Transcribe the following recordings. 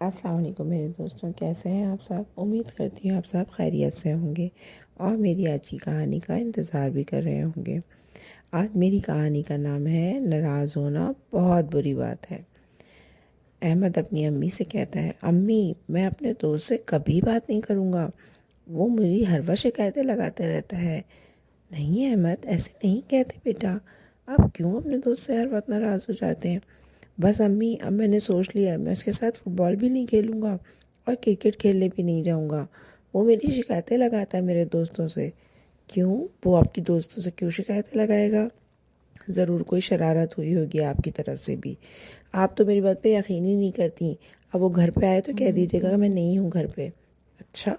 السلام علیکم میرے دوستوں، کیسے ہیں آپ سب؟ امید کرتی ہوں آپ سب خیریت سے ہوں گے اور میری آج کی کہانی کا انتظار بھی کر رہے ہوں گے۔ آج میری کہانی کا نام ہے ناراض ہونا بہت بری بات ہے۔ احمد اپنی امی سے کہتا ہے، امی میں اپنے دوست سے کبھی بات نہیں کروں گا، وہ میری ہر وقت شکایتیں لگاتے رہتا ہے۔ نہیں احمد، ایسے نہیں کہتے بیٹا، آپ کیوں اپنے دوست سے ہر وقت ناراض ہو جاتے ہیں؟ بس امی، اب میں نے سوچ لیا ہے میں اس کے ساتھ فٹ بال بھی نہیں کھیلوں گا اور کرکٹ کھیلنے بھی نہیں جاؤں گا، وہ میری شکایتیں لگاتا ہے میرے دوستوں سے۔ کیوں؟ وہ آپ کی دوستوں سے کیوں شکایتیں لگائے گا؟ ضرور کوئی شرارت ہوئی ہوگی آپ کی طرف سے بھی، آپ تو میری بات پہ یقین ہی نہیں کرتی۔ اب وہ گھر پہ آئے تو کہہ دیجیے گا کہ میں نہیں ہوں گھر پہ۔ اچھا۔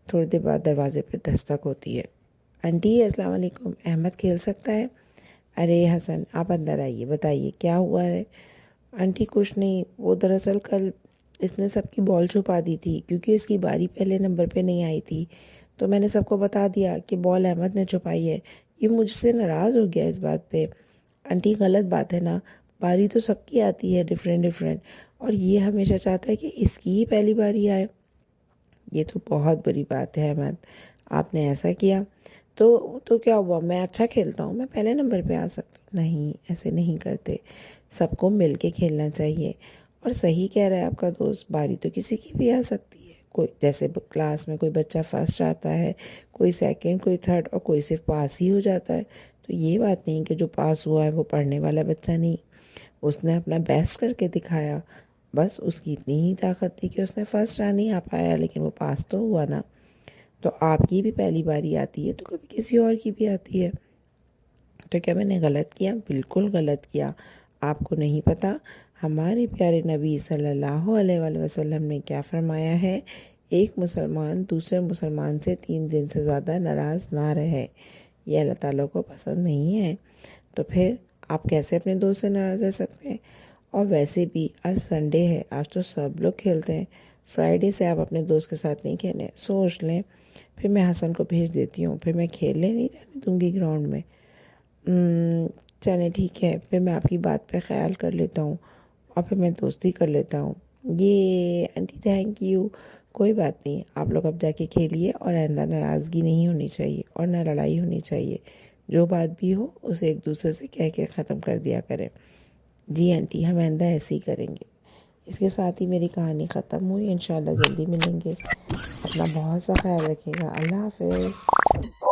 تھوڑی دیر بعد دروازے پہ دستک ہوتی ہے۔ آنٹی السلام علیکم، احمد کھیل سکتا ہے؟ ارے حسن، آپ اندر آئیے، بتائیے کیا ہوا ہے؟ آنٹی کچھ نہیں، وہ دراصل کل اس نے سب کی بال چھپا دی تھی کیونکہ اس کی باری پہلے نمبر پہ نہیں آئی تھی، تو میں نے سب کو بتا دیا کہ بال احمد نے چھپائی ہے۔ یہ مجھ سے ناراض ہو گیا اس بات پہ۔ آنٹی غلط بات ہے نا، باری تو سب کی آتی ہے ڈیفرنٹ، اور یہ ہمیشہ چاہتا ہے کہ اس کی ہی پہلی باری آئے۔ یہ تو بہت بری بات ہے احمد، آپ نے ایسا کیا تو کیا ہوا؟ میں اچھا کھیلتا ہوں، میں پہلے نمبر پہ آ سکتا ہوں۔ نہیں، ایسے نہیں کرتے، سب کو مل کے کھیلنا چاہیے۔ اور صحیح کہہ رہا ہے آپ کا دوست، باری تو کسی کی بھی آ سکتی ہے، کوئی جیسے کلاس میں کوئی بچہ فرسٹ آتا ہے، کوئی سیکنڈ، کوئی تھرڈ، اور کوئی صرف پاس ہی ہو جاتا ہے۔ تو یہ بات نہیں کہ جو پاس ہوا ہے وہ پڑھنے والا بچہ نہیں، اس نے اپنا بیسٹ کر کے دکھایا، بس اس کی اتنی ہی طاقت تھی کہ اس نے فرسٹ آ نہیں آ پایا، لیکن وہ پاس تو ہوا نا۔ تو آپ کی بھی پہلی باری آتی ہے تو کبھی کسی اور کی بھی آتی ہے۔ تو کیا میں نے غلط کیا؟ بالکل غلط کیا۔ آپ کو نہیں پتہ ہمارے پیارے نبی صلی اللہ علیہ وآلہ وسلم نے کیا فرمایا ہے؟ ایک مسلمان دوسرے مسلمان سے 3 دن سے زیادہ ناراض نہ رہے۔ یہ اللہ تعالیٰ کو پسند نہیں ہے، تو پھر آپ کیسے اپنے دوست سے ناراض رہ سکتے ہیں؟ اور ویسے بھی آج سنڈے ہے، آج تو سب لوگ کھیلتے ہیں، فرائیڈے سے آپ اپنے دوست کے ساتھ نہیں کھیلیں، سوچ لیں، پھر میں حسن کو بھیج دیتی ہوں، پھر میں کھیلنے نہیں جانے دوں گی گراؤنڈ میں۔ چلیں ٹھیک ہے، پھر میں آپ کی بات پہ خیال کر لیتا ہوں اور پھر میں دوستی کر لیتا ہوں۔ یہ آنٹی تھینک یو، کوئی بات نہیں، آپ لوگ اب جا کے کھیلیے، اور آئندہ ناراضگی نہیں ہونی چاہیے اور نہ لڑائی ہونی چاہیے، جو بات بھی ہو اسے ایک دوسرے سے کہہ کے ختم کر دیا کریں۔ جی آنٹی، ہم آئندہ ایسے ہی کریں گے۔ اس کے ساتھ ہی میری کہانی ختم ہوئی، انشاءاللہ جلدی ملیں گے۔ اپنا بہت سا خیال رکھیے گا، اللہ حافظ۔